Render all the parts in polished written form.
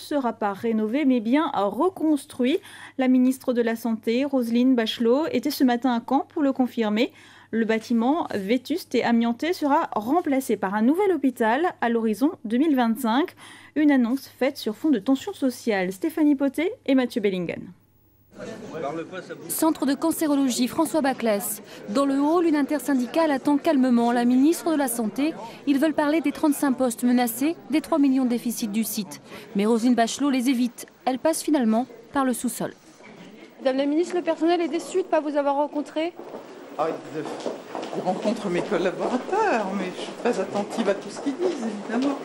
sera pas rénové, mais bien reconstruit. La ministre de la Santé, Roselyne Bachelot, était ce matin à Caen pour le confirmer. Le bâtiment vétuste et amianté sera remplacé par un nouvel hôpital à l'horizon 2025. Une annonce faite sur fond de tension sociale. Stéphanie Potet et Mathieu Bellingen. Centre de cancérologie François Baclès. Dans le hall, une intersyndicale attend calmement la ministre de la Santé. Ils veulent parler des 35 postes menacés, des 3 millions de déficit du site. Mais Roselyne Bachelot les évite. Elle passe finalement par le sous-sol. Madame la ministre, le personnel est déçu de ne pas vous avoir rencontré. Je rencontre mes collaborateurs, mais je suis très attentive à tout ce qu'ils disent, évidemment.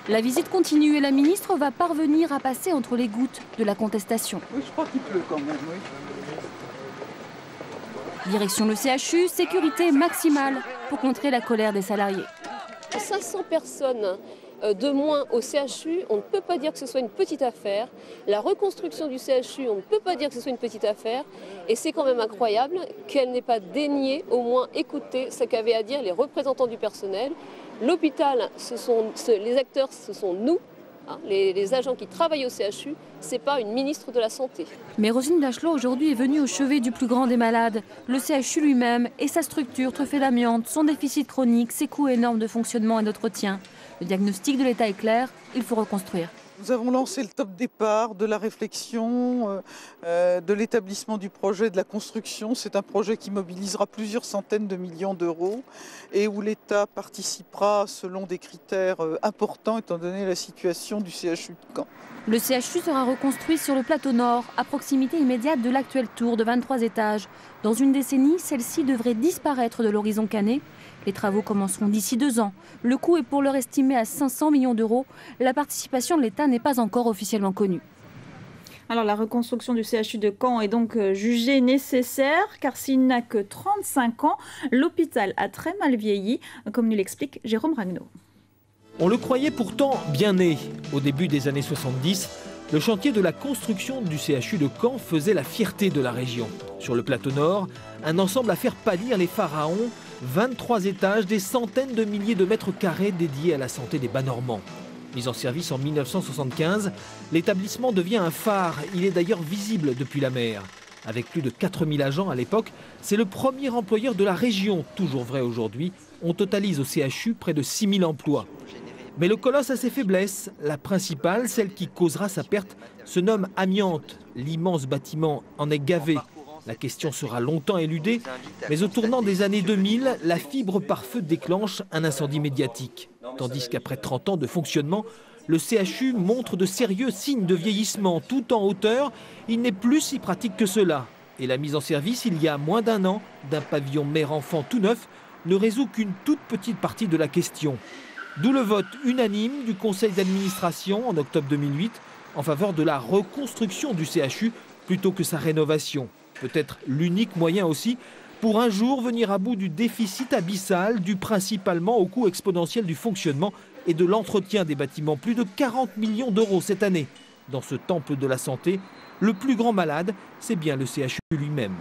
La visite continue et la ministre va parvenir à passer entre les gouttes de la contestation. Oui, je crois qu'il pleut quand même, oui. Direction le CHU, sécurité maximale pour contrer la colère des salariés. 500 personnes de moins au CHU, on ne peut pas dire que ce soit une petite affaire. La reconstruction du CHU, on ne peut pas dire que ce soit une petite affaire. Et c'est quand même incroyable qu'elle n'ait pas daigné au moins écouter ce qu'avaient à dire les représentants du personnel. L'hôpital, les acteurs, ce sont nous, les agents qui travaillent au CHU, ce n'est pas une ministre de la Santé. Mais Roselyne Bachelot aujourd'hui est venue au chevet du plus grand des malades. Le CHU lui-même et sa structure truffée d'amiante, son déficit chronique, ses coûts énormes de fonctionnement et d'entretien. Le diagnostic de l'État est clair, il faut reconstruire. Nous avons lancé le top départ de la réflexion, de l'établissement du projet, de la construction. C'est un projet qui mobilisera plusieurs centaines de millions d'euros et où l'État participera selon des critères importants étant donné la situation du CHU de Caen. Le CHU sera reconstruit sur le plateau nord, à proximité immédiate de l'actuelle tour de 23 étages. Dans une décennie, celle-ci devrait disparaître de l'horizon canet. Les travaux commenceront d'ici 2 ans. Le coût est pour l'heure estimé à 500 millions d'euros. La participation de l'État n'est pas encore officiellement connue. Alors la reconstruction du CHU de Caen est donc jugée nécessaire car s'il n'a que 35 ans, l'hôpital a très mal vieilli, comme nous l'explique Jérôme Ragnaud. On le croyait pourtant bien né. Au début des années 70, le chantier de la construction du CHU de Caen faisait la fierté de la région. Sur le plateau nord, un ensemble à faire pâlir les pharaons, 23 étages, des centaines de milliers de mètres carrés dédiés à la santé des Bas-Normands. Mis en service en 1975, l'établissement devient un phare. Il est d'ailleurs visible depuis la mer. Avec plus de 4000 agents à l'époque, c'est le premier employeur de la région, toujours vrai aujourd'hui. On totalise au CHU près de 6000 emplois. Mais le colosse a ses faiblesses. La principale, celle qui causera sa perte, se nomme amiante. L'immense bâtiment en est gavé. La question sera longtemps éludée, mais au tournant des années 2000, la fibre par feu déclenche un incendie médiatique. Tandis qu'après 30 ans de fonctionnement, le CHU montre de sérieux signes de vieillissement. Tout en hauteur, il n'est plus si pratique que cela. Et la mise en service, il y a moins d'1 an, d'un pavillon mère-enfant tout neuf, ne résout qu'une toute petite partie de la question. D'où le vote unanime du conseil d'administration en octobre 2008 en faveur de la reconstruction du CHU plutôt que sa rénovation. Peut-être l'unique moyen aussi pour un jour venir à bout du déficit abyssal dû principalement au coût exponentiel du fonctionnement et de l'entretien des bâtiments. Plus de 40 millions d'euros cette année. Dans ce temple de la santé, le plus grand malade, c'est bien le CHU lui-même.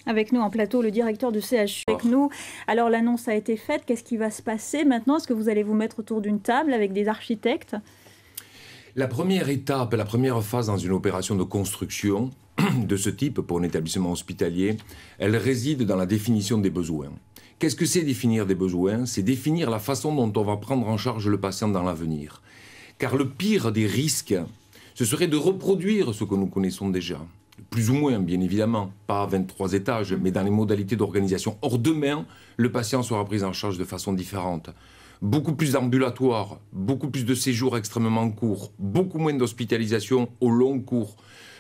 Avec nous en plateau, le directeur du CHU avec nous. Alors l'annonce a été faite, qu'est-ce qui va se passer maintenant? Est-ce que vous allez vous mettre autour d'une table avec des architectes? La première étape, la première phase dans une opération de construction de ce type pour un établissement hospitalier, elle réside dans la définition des besoins. Qu'est-ce que c'est définir des besoins? C'est définir la façon dont on va prendre en charge le patient dans l'avenir. Car le pire des risques, ce serait de reproduire ce que nous connaissons déjà. Plus ou moins, bien évidemment, pas à 23 étages, mais dans les modalités d'organisation. Or, demain, le patient sera pris en charge de façon différente. Beaucoup plus d'ambulatoires, beaucoup plus de séjours extrêmement courts, beaucoup moins d'hospitalisation au long cours.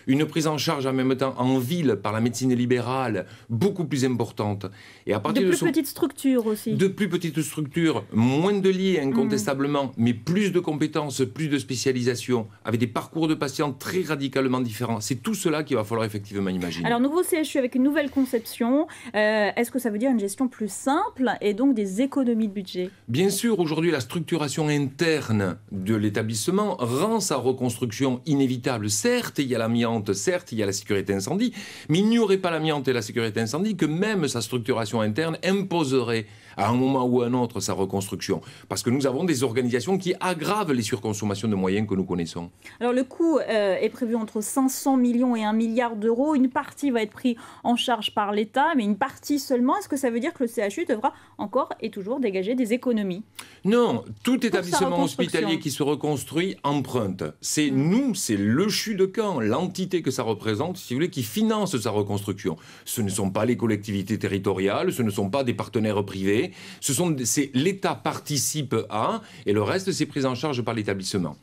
Une prise en charge en même temps en ville par la médecine libérale, beaucoup plus importante. Et à partir de plus petites structures aussi. De plus petites structures, moins de lits incontestablement, mais plus de compétences, plus de spécialisation, avec des parcours de patients très radicalement différents. C'est tout cela qu'il va falloir effectivement imaginer. Alors, nouveau CHU avec une nouvelle conception, est-ce que ça veut dire une gestion plus simple et donc des économies de budget? Bien sûr, aujourd'hui, la structuration interne de l'établissement rend sa reconstruction inévitable. Certes, il y a l'amiante, certes, il y a la sécurité incendie, mais il n'y aurait pas l'amiante et la sécurité incendie que même sa structuration interne imposerait à un moment ou à un autre sa reconstruction. Parce que nous avons des organisations qui aggravent les surconsommations de moyens que nous connaissons. Alors le coût est prévu entre 500 millions et 1 milliard d'euros. Une partie va être prise en charge par l'État, mais une partie seulement. Est-ce que ça veut dire que le CHU devra encore et toujours dégager des économies? Non, tout établissement hospitalier qui se reconstruit emprunte. C'est nous, c'est le CHU de Caen, l'entité que ça représente, si vous voulez, qui finance sa reconstruction. Ce ne sont pas les collectivités territoriales, ce ne sont pas des partenaires privés, c'est l'État participe à, et le reste c'est pris en charge par l'établissement.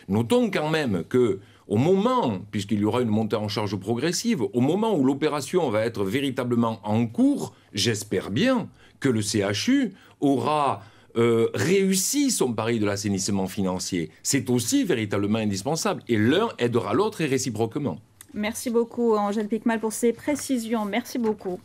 Notons quand même que au moment, puisqu'il y aura une montée en charge progressive, au moment où l'opération va être véritablement en cours, j'espère bien que le CHU aura réussi son pari de l'assainissement financier. C'est aussi véritablement indispensable. Et l'un aidera l'autre et réciproquement. Merci beaucoup, Angèle Picmal, pour ces précisions. Merci beaucoup.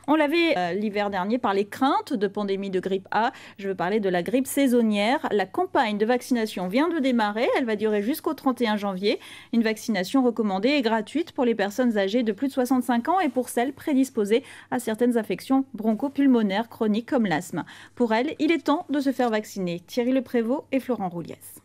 On l'avait l'hiver dernier par les craintes de pandémie de grippe A. Je veux parler de la grippe saisonnière. La campagne de vaccination vient de démarrer. Elle va durer jusqu'au 31 janvier. Une vaccination recommandée et gratuite pour les personnes âgées de plus de 65 ans et pour celles prédisposées à certaines affections bronchopulmonaires chroniques comme l'asthme. Pour elles, il est temps de se faire vacciner. Thierry Le Prévost et Florent Rouliès.